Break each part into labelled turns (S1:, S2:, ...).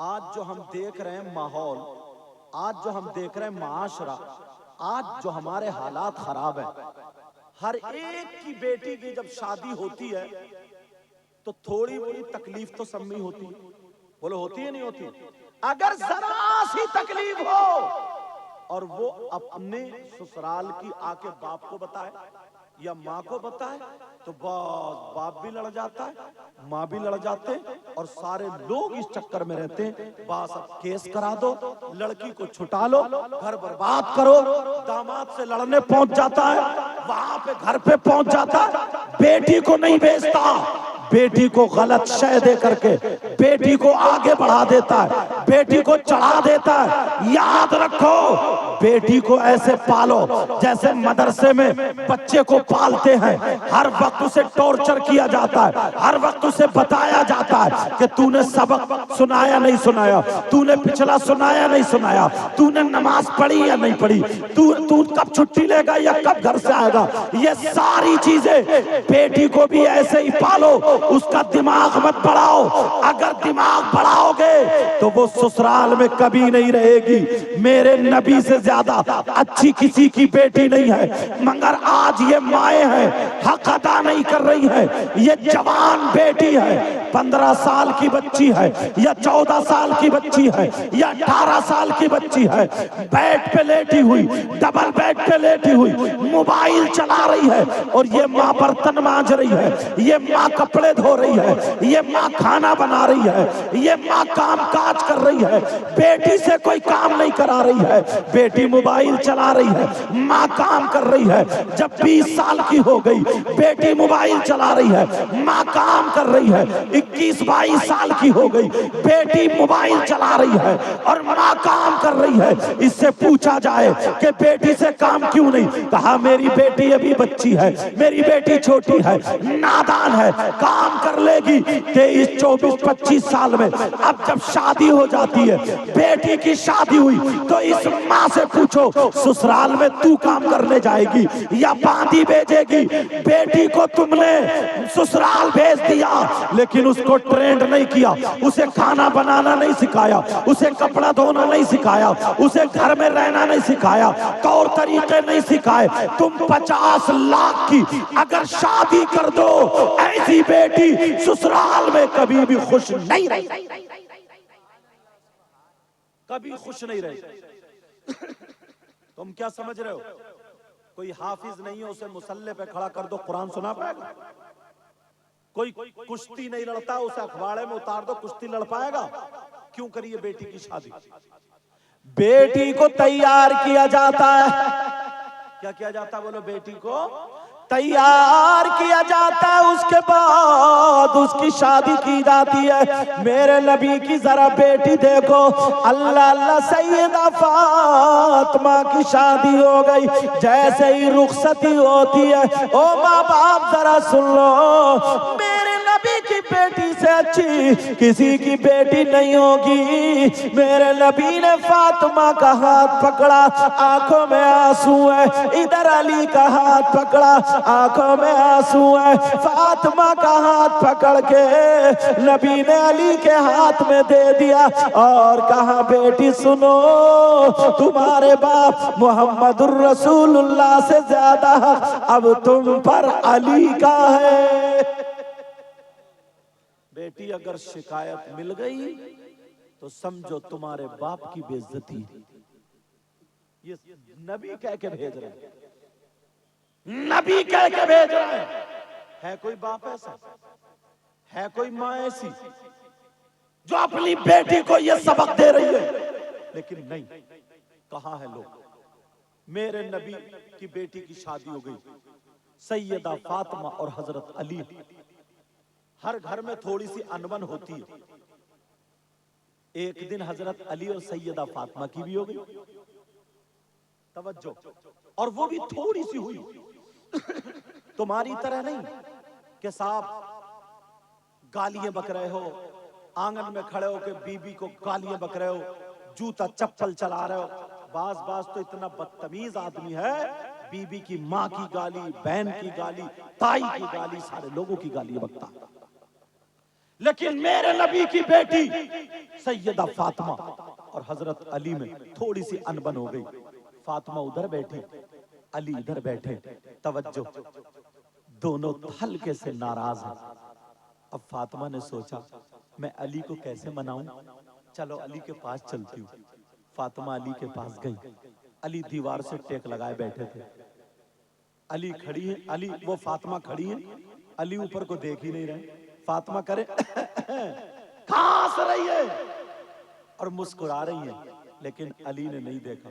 S1: آج جو ہم دیکھ رہے ہیں ماحول، آج جو ہم دیکھ رہے ہیں معاشرہ، آج جو ہمارے حالات خراب ہیں، ہر ایک کی بیٹی کی جب شادی ہوتی ہے تو تھوڑی بڑی تکلیف تو سب میں ہوتی ہے. بولو ہوتی ہے نہیں ہوتی؟ اگر ذرا سی تکلیف ہو اور وہ اپنے سسرال کی آ کے باپ کو بتائے یا ماں کو بتائے تو بس باپ بھی لڑ جاتا ہے، ماں بھی لڑ جاتے ہیں، اور سارے لوگ اس چکر میں رہتے ہیں بس اب کیس کرا دو، لڑکی کو چھٹا لو، گھر برباد کرو. داماد سے لڑنے پہنچ جاتا ہے، وہاں پہ گھر پہ پہنچ جاتا ہے، بیٹی کو نہیں بھیجتا، بیٹی کو غلط شے دے کر کے بیٹی کو آگے بڑھا دیتا ہے، بیٹی کو چڑھا دیتا ہے. یاد رکھو، بیٹی کو ایسے پالو جیسے مدرسے میں بچے کو پالتے ہیں. ہر وقت اسے ٹارچر کیا جاتا ہے، ہر وقت اسے بتایا جاتا ہے کہ تو نے سبق سنایا نہیں سنایا، تو نے پچھلا سنایا نہیں سنایا، تو نے نماز پڑھی یا نہیں پڑھی، تو کب چھٹی لے گا یا کب گھر سے آئے گا. یہ ساری چیزیں بیٹی کو بھی ایسے ہی پالو، اس کا دماغ مت بڑھاؤ. اگر دماغ بڑھاؤ گے تو وہ سسرال میں کبھی نہیں رہے گی. میرے نبی سے زیادہ اچھی کسی کی بیٹی نہیں ہے، مگر آج یہ مائیں ہیں حق ادا نہیں کر رہی ہے. یہ جوان بیٹی ہے، 15 سال کی بچی ہے یا 14 سال کی بچی ہے یا 18 سال کی بچی ہے، بیڈ پہ لیٹی ہوئی، ڈبل بیڈ پہ لیٹی ہوئی موبائل چلا رہی ہے، اور یہ ماں برتن مانج رہی ہے، یہ ماں کپڑے دھو رہی ہے، یہ ماں کھانا بنا رہی ہے، یہ ماں کام کاج کر رہی ہے. بیٹی سے کوئی کام نہیں کرا رہی ہے، بیٹی موبائل چلا رہی ہے، ماں کام کر رہی ہے. جب 20 سال کی ہو گئی بیٹی موبائل چلا رہی ہے، ماں کام کر رہی ہے. 21-22 سال کی ہو گئی بیٹی موبائل چلا رہی ہے اور ماں کام کر رہی ہے. اس سے پوچھا جائے کہ بیٹی سے کام کیوں نہیں؟ کہا میری بیٹی ابھی بچی ہے، میری بیٹی چھوٹی ہے، نادان ہے، کام کر لے گی 23-24-25 سال میں. اب جب شادی ہو جاتی ہے، بیٹی کی شادی ہوئی تو اس ماں سے پوچھو سسرال میں تو کام کرنے جائے گی یا باندھی بھیجے گی؟ بیٹی کو تم نے سسرال بھیج دیا لیکن اس کو ٹرینڈ نہیں کیا، اسے کھانا بنانا نہیں سکھایا، اسے کپڑا دھونا نہیں سکھایا، اسے گھر میں رہنا نہیں سکھایا، طور طریقے نہیں سکھائے. تم 50 لاکھ کی اگر شادی کر دو، ایسی بیٹی سسرال میں کبھی بھی خوش نہیں رہی، کبھی خوش نہیں رہی. تم کیا سمجھ رہے ہو؟ کوئی حافظ نہیں ہے اسے مصلی پہ کھڑا کر دو قرآن سنا پائے گا؟ کوئی کشتی نہیں لڑتا اسے اخبارے میں اتار دو کشتی لڑ پائے گا؟ کیوں کریے بیٹی کی شادی؟ بیٹی کو تیار کیا جاتا ہے. کیا کیا جاتا ہے؟ بولو. بیٹی کو تیار کیا جاتا ہے، اس کے بعد اس کی شادی کی جاتی ہے. میرے نبی کی ذرا بیٹی دیکھو، اللہ اللہ سیدہ فاطمہ کی شادی ہو گئی. جیسے ہی رخصتی ہوتی ہے، او ماں باپ ذرا سن لو، میرے نبی کی بیٹی سے اچھی کسی کی بیٹی نہیں ہوگی. میرے نبی نے فاطمہ کا ہاتھ پکڑا، آنکھوں میں آنسو ہے. ادھر علی کا ہاتھ پکڑا، آنکھوں میں آنسو ہے. فاطمہ کا ہاتھ پکڑ کے نبی نے علی کے ہاتھ میں دے دیا اور کہا بیٹی سنو، تمہارے باپ محمد الرسول اللہ سے زیادہ اب تم پر علی کا ہے. بیٹی اگر شکایت مل گئی تو سمجھو تمہارے باپ کی بے عزتی. یہ نبی کہہ کے بھیج رہے ہیں، نبی کہہ کے بھیج رہے ہیں. ہے کوئی باپ ایسا؟ ہے کوئی ماں ایسی جو اپنی بیٹی کو یہ سبق دے رہی ہے؟ لیکن نہیں. کہاں ہے لوگ؟ میرے نبی کی بیٹی کی شادی ہو گئی، سیدہ فاطمہ اور حضرت علی. ہر گھر میں تھوڑی سی انبن ہوتی ہے. ایک دن حضرت علی اور سیدہ فاطمہ کی بھی ہو گئی. توجہ، اور وہ بھی تھوڑی سی ہوئی، تمہاری طرح نہیں کہ صاحب گالیاں بک رہے ہو، آنگن میں کھڑے ہو کے بی بی کو گالیاں بک رہے ہو، جوتا چپل چلا رہے ہو. بعض تو اتنا بدتمیز آدمی ہے، بی بی کی ماں کی گالی، بہن کی گالی، تائی کی گالی، سارے لوگوں کی گالی بکتا. لیکن میرے نبی کی بیٹی سیدہ فاطمہ اور حضرت علی میں تھوڑی سی انبن ہو گئی. فاطمہ ادھر بیٹھی، علی ادھر بیٹھے. توجہ، دونوں ہلکے سے ناراض ہیں. اب فاطمہ نے سوچا میں علی کو کیسے مناؤں، چلو علی کے پاس چلتی ہوں. فاطمہ علی کے پاس گئی. علی دیوار سے ٹیک لگائے بیٹھے تھے. علی کھڑی ہے، علی وہ فاطمہ کھڑی ہے، علی اوپر کو دیکھ ہی نہیں رہے. فاطمہ کرے کھانس رہی ہے اور مسکرا رہی ہے، لیکن علی نے نہیں دیکھا.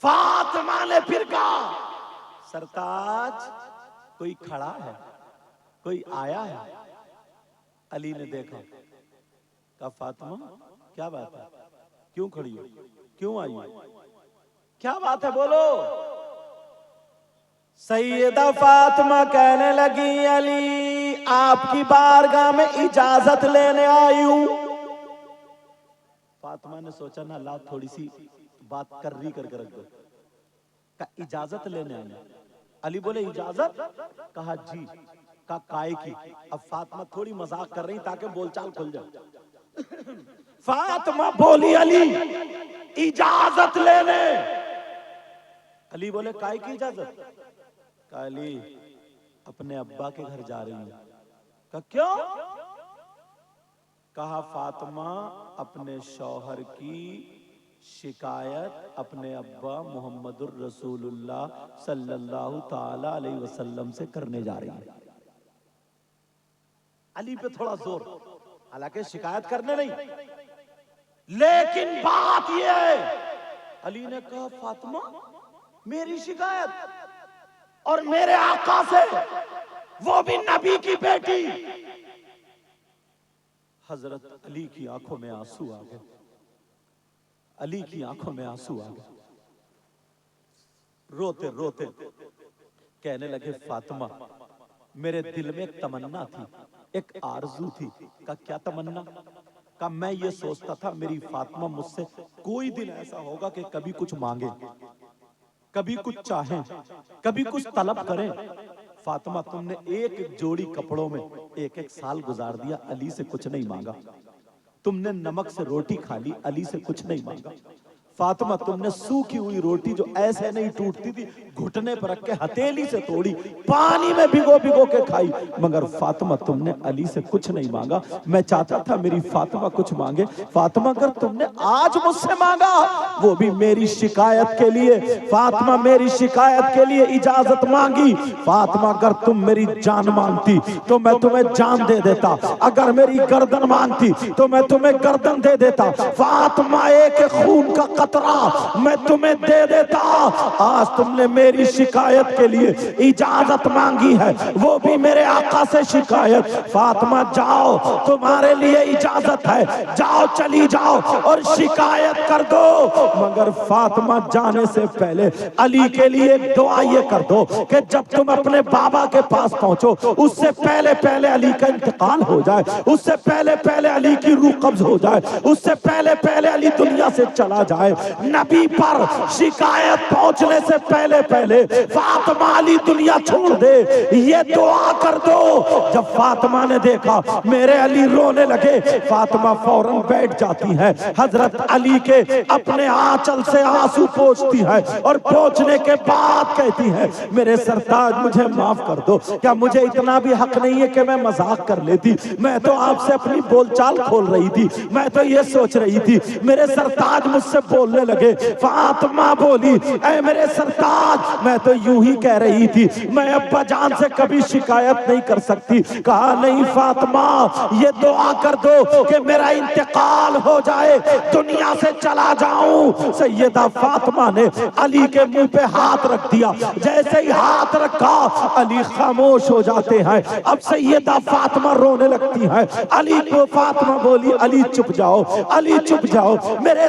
S1: فاطمہ نے پھر کہا سرتاج کوئی کھڑا ہے، کوئی آیا ہے. علی نے دیکھا، کہا فاطمہ کیا بات ہے، کیوں کھڑی ہو، کیوں آئی ہے، کیا بات ہے بولو. سیدہ فاطمہ کہنے لگی علی آپ کی بارگاہ میں اجازت لینے آئی ہوں. فاطمہ نے سوچا نا لا تھوڑی سی بات کر کے رکھ دو. کہا اجازت لینے آئی. علی بولے اجازت؟ کہا جی. کہا کائے کی؟ اب فاطمہ تھوڑی مذاق کر رہی تاکہ بول چال کھل جائے. فاطمہ بولی علی اجازت لینے. علی بولے کائے کی اجازت؟ کہا علی اپنے ابا کے گھر جا رہی ہوں. کہا کیوں؟ کہا فاطمہ اپنے شوہر کی شکایت اپنے ابا محمد الرسول اللہ صلی اللہ تعالی علیہ وسلم سے کرنے جا رہی ہے. علی پہ تھوڑا زور، حالانکہ شکایت کرنے نہیں، لیکن بات یہ ہے. علی نے کہا فاطمہ میری شکایت اور میرے آقا سے، وہ بھی نبی کی بیٹی. حضرت علی کی آنکھوں میں آنسو آ گئے. علی کی آنکھوں میں آنسو آ گئے. روتے روتے کہنے لگے فاطمہ میرے دل میں ایک تمنا تھی، ایک آرزو تھی. کہا کیا تمنا؟ کہا میں یہ سوچتا تھا میری فاطمہ مجھ سے کوئی دن ایسا ہوگا کہ کبھی کچھ مانگے، کبھی کچھ چاہیں، کبھی کچھ طلب کریں. فاطمہ تم نے ایک جوڑی کپڑوں میں ایک سال گزار دیا، علی سے کچھ نہیں مانگا. تم نے نمک سے روٹی کھا لی، علی سے کچھ نہیں مانگا. فاطمہ تم نے سوکھی ہوئی روٹی جو ایسے نہیں ٹوٹتی تھی گھٹنے پر رکھ کے ہتھیلی سے توڑی، پانی میں بھگو کے کھائی، مگر فاطمہ تم نے علی سے کچھ نہیں مانگا. میں چاہتا تھا میری فاطمہ کچھ مانگے. فاطمہ اگر تم نے آج مجھ سے مانگا وہ بھی میری شکایت کے لیے، فاطمہ میری شکایت کے لیے اجازت مانگی. فاطمہ اگر تم میری جان مانگتی تو میں تمہیں جان دے دیتا، اگر میری گردن مانگتی تو میں تمہیں گردن دے دیتا. فاطمہ ایک خون کا قطرہ میں تمہیں دے دیتا. آج تم نے میری شکایت کے لیے اجازت مانگی ہے، وہ بھی میرے آقا سے شکایت. فاطمہ جاؤ تمہارے لیے اجازت ہے، جاؤ چلی جاؤ اور شکایت کر دو. مگر فاطمہ جانے سے پہلے علی کے لیے ایک دعا یہ کر دو کہ جب تم اپنے بابا کے پاس پہنچو اس سے پہلے پہلے علی کا انتقال ہو جائے، اس سے پہلے پہلے علی کی روح قبض ہو جائے، اس سے پہلے پہلے علی دنیا سے چلا جائے. نبی پر شکایت پہنچنے سے پہلے پہلے فاطمہ علی دنیا چھوڑ دے، یہ دعا کر دو. جب فاطمہ نے دیکھا میرے علی رونے لگے، فاطمہ فوراً بیٹھ جاتی ہے، حضرت علی کے اپنے آنچل سے آنسو پوچھتی ہے اور پوچھنے کے بعد کہتی ہے میرے سرتاج مجھے معاف کر دو. کیا مجھے اتنا بھی حق نہیں ہے کہ میں مذاق کر لیتی؟ میں تو آپ سے اپنی بول چال کھول رہی تھی، میں تو یہ سوچ رہی تھی. میرے سرتاج مجھ سے بولنے لگے. فاطمہ بولی اے میرے سرتاج میں تو یوں ہی کہہ رہی تھی، میں ابا جان سے کبھی شکایت نہیں کر سکتی. کہا نہیں فاطمہ یہ دعا کر دو کہ میرا انتقال ہو جائے، دنیا سے چلا جاؤں. سیدہ فاطمہ نے علی کے منہ پہ ہاتھ رکھ دیا. جیسے ہی ہاتھ رکھا علی خاموش ہو جاتے ہیں. اب سیدہ فاطمہ رونے لگتی ہیں. علی کو فاطمہ بولی علی چپ جاؤ، علی چپ جاؤ، میرے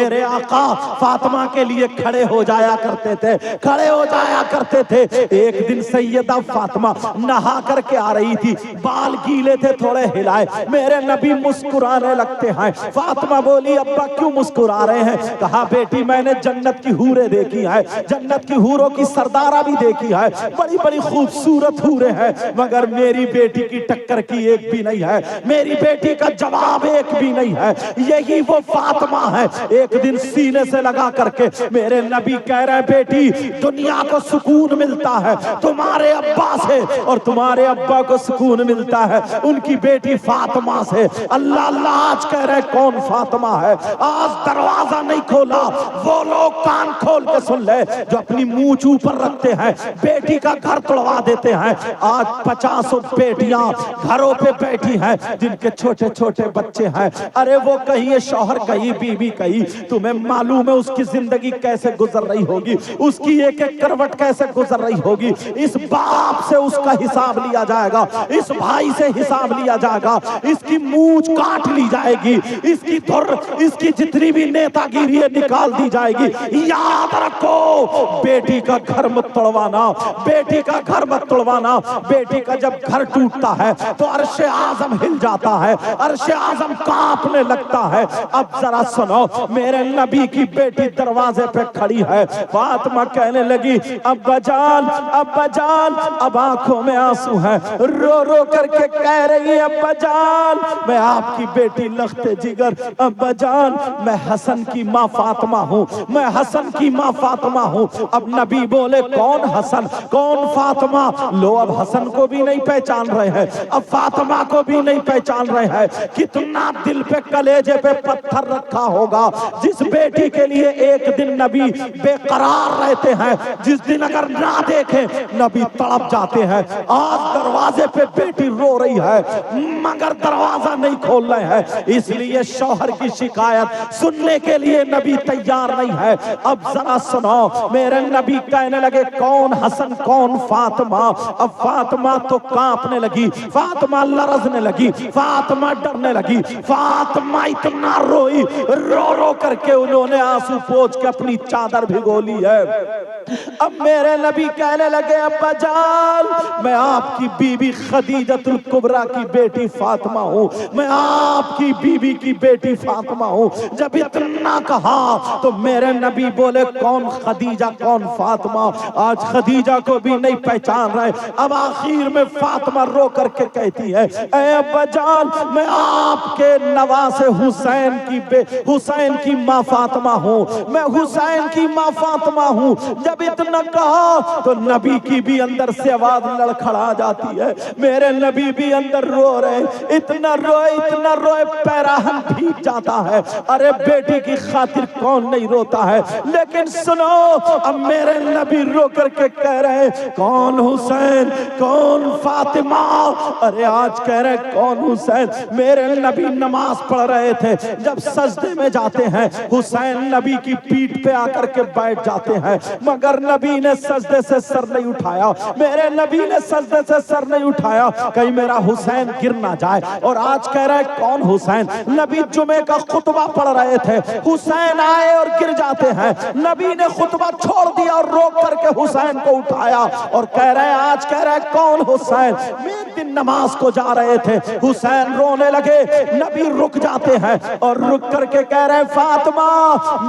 S1: میرے آقا فاطمہ کے لیے کھڑے ہو جایا کرتے تھے، کھڑے ہو جایا کرتے تھے۔ ایک دن سیدہ فاطمہ نہا کر کے آ رہی تھی، بال گیلے تھے، تھوڑے ہلائے، میرے نبی مسکرانے لگتے ہیں۔ فاطمہ بولی ابا کیوں مسکرا رہے ہیں؟ کہا بیٹی میں نے جنت کی حوریں دیکھی ہیں، جنت کی حوروں کی سردارہ بھی دیکھی ہے، بڑی بڑی خوبصورت حوریں ہیں، مگر میری بیٹی کی ٹکر کی ایک بھی نہیں ہے، میری بیٹی کا جواب ایک بھی نہیں ہے، یہی وہ فاطمہ ہے۔ ایک دن سینے سے لگا کر کے میرے نبی کہہ رہے بیٹی دنیا کو سکون ملتا ہے تمہارے ابا سے، اور تمہارے ابا کو سکون ملتا ہے ان کی بیٹی فاطمہ سے۔ اللہ اللہ آج کہہ رہے کون فاطمہ ہے؟ آج دروازہ نہیں کھولا، وہ لوگ کان کھول کے سن لے جو اپنی مونچھ اوپر رکھتے ہیں، بیٹی کا گھر توڑوا دیتے ہیں۔ آج 50 بیٹیاں گھروں پہ بیٹھی ہیں جن کے چھوٹے چھوٹے بچے ہیں، ارے وہ کہیں شوہر کہیں بیوی کہیں، تمہیں معلوم ہے اس کی زندگی کیسے گزر رہی ہوگی، اس کی ایک ایک کروٹ کیسے گزر رہی ہوگی۔ اس باپ سے اس کا حساب لیا جائے گا، اس بھائی سے حساب لیا جائے گا، اس کی مونچھ کاٹ لی جائے گی، اس کی دھر، اس کی جتنی بھی نیتا گیری ہے نکال دی جائے گی۔ یاد رکھو بیٹی کا گھر مت توڑوانا، بیٹی کا گھر مت توڑوانا۔ بیٹی کا جب گھر ٹوٹتا ہے تو عرش اعظم ہل جاتا ہے، عرش اعظم کانپنے لگتا ہے۔ اب ذرا سنو، میرے نبی کی بیٹی دروازے پہ کھڑی ہے، فاطمہ کہنے لگی ابا جان، ابا جان، اب آنکھوں میں آنسو ہیں، رو رو کر کے کہہ رہی ہے ابا جان میں آپ کی بیٹی لخت جگر، ابا جان میں حسن کی ماں فاطمہ ہوں، میں حسن کی ماں فاطمہ ہوں۔ اب نبی بولے کون حسن کون فاطمہ؟ لو اب حسن کو بھی نہیں پہچان رہے ہیں، اب فاطمہ کو بھی نہیں پہچان رہے ہیں۔ کتنا دل پہ کلیجے پہ پتھر رکھا ہوگا جس بیٹی کے لیے ایک دن نبی بے قرار رہتے ہیں، جس دن اگر نہ دیکھیں نبی تڑپ جاتے ہیں۔ آج دروازے پہ بیٹی رو رہی ہے مگر دروازہ نہیں کھول رہے ہیں، اس لیے شوہر کی شکایت سننے کے لیے نبی تیار نہیں ہے۔ اب ذرا سنو، میرے نبی کہنے لگے کون حسن کون فاطمہ؟ اب فاطمہ تو کانپنے لگی، فاطمہ لرزنے لگی، فاطمہ ڈرنے لگی، فاطمہ اتنا روئی، رو رو کر کے انہوں نے آنسو پوچھ کے اپنی چادر بھگو لی ہے۔ اب میرے نبی کہنے لگے ابا جان میں آپ کی بیوی خدیجۃ الکبریٰ کی بیٹی فاطمہ ہوں، میں آپ کی بیوی کی بیٹی فاطمہ ہوں۔ جب اتنا کہا تو میرے نبی بولے کون خدیجہ کون فاطمہ؟ آج خدیجہ کو بھی نہیں پہچان رہے۔ اب آخر میں فاطمہ رو کر کے کہتی ہے اے ابا جان میں آپ کے نواسے حسین کی ماں فاطمہ ہوں، میں حسین کی ماں فاطمہ ہوں۔ جب اتنا کہا تو نبی کی بھی اندر سے آواز لڑکھڑا جاتی ہے، میرے نبی بھی اندر رو رہے، اتنا روئے پیراہن بھیگ جاتا ہے۔ ارے بیٹی کی خاطر کون نہیں روتا ہے؟ لیکن سنو اب میرے نبی رو کر کے کہہ رہے کون حسین کون فاطمہ؟ ارے آج کہہ رہے کون حسین؟ میرے نبی نماز پڑھ رہے تھے، جب سجدے میں جاتے ہیں حسین نبی کی پیٹھ پہ آ کر کے بیٹھ جاتے ہیں، مگر نبی نے سجدے سے سر نہیں اٹھایا، میرے نبی نے سجدے سے سر نہیں اٹھایا کہیں میرا حسین گر نہ جائے۔ اور آج کہہ رہے کون حسین؟ نبی جمعے کا خطبہ پڑھ رہے تھے، حسین آئے اور گر جاتے ہیں، نبی نے خطبہ چھوڑ دیا اور روک کر کے حسین کو اٹھایا اور کہہ رہے آج کہہ رہے کون حسین؟ میں دن نماز کو جا رہے تھے، حسین رونے لگے، نبی رک جاتے ہیں اور رک کر کے کہہ رہے فاطمہ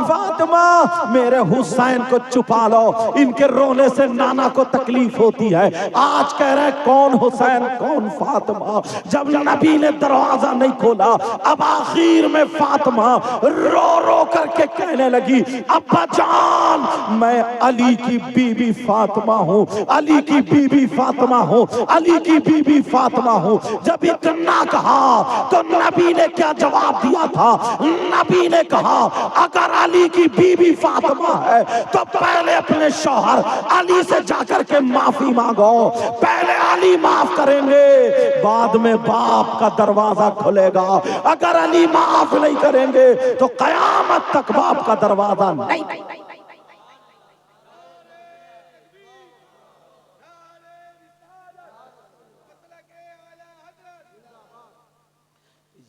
S1: فاطمہ میرے حسین کو چھپا لو، ان کے رونے سے نانا کو تکلیف ہوتی ہے۔ آج کہہ رہے کون حسین کون فاطمہ؟ جب نبی نے دروازہ نہیں کھولا اب آخر میں فاطمہ رو رو کر کے کہنے لگی ابا جان میں علی کی بی بی فاطمہ ہوں، علی کی بی بی فاطمہ ہوں، علی کی بی بی فاطمہ ہوں۔ جب اتنا کہا تو نبی نے کیا جواب دیا تھا؟ نبی نے کہا اگر علی کی بی بی فاطمہ ہے تو پہلے اپنے شوہر علی سے جا کر کے معافی مانگو، پہلے علی معاف کریں گے بعد میں باپ کا دروازہ کھلے گا۔ اگر علی معاف نہیں کریں گے تو قیامت تک باپ کا دروازہ نہیں۔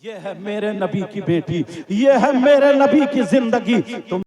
S1: یہ ہے میرے نبی کی بیٹی، یہ ہے میرے نبی کی زندگی. تم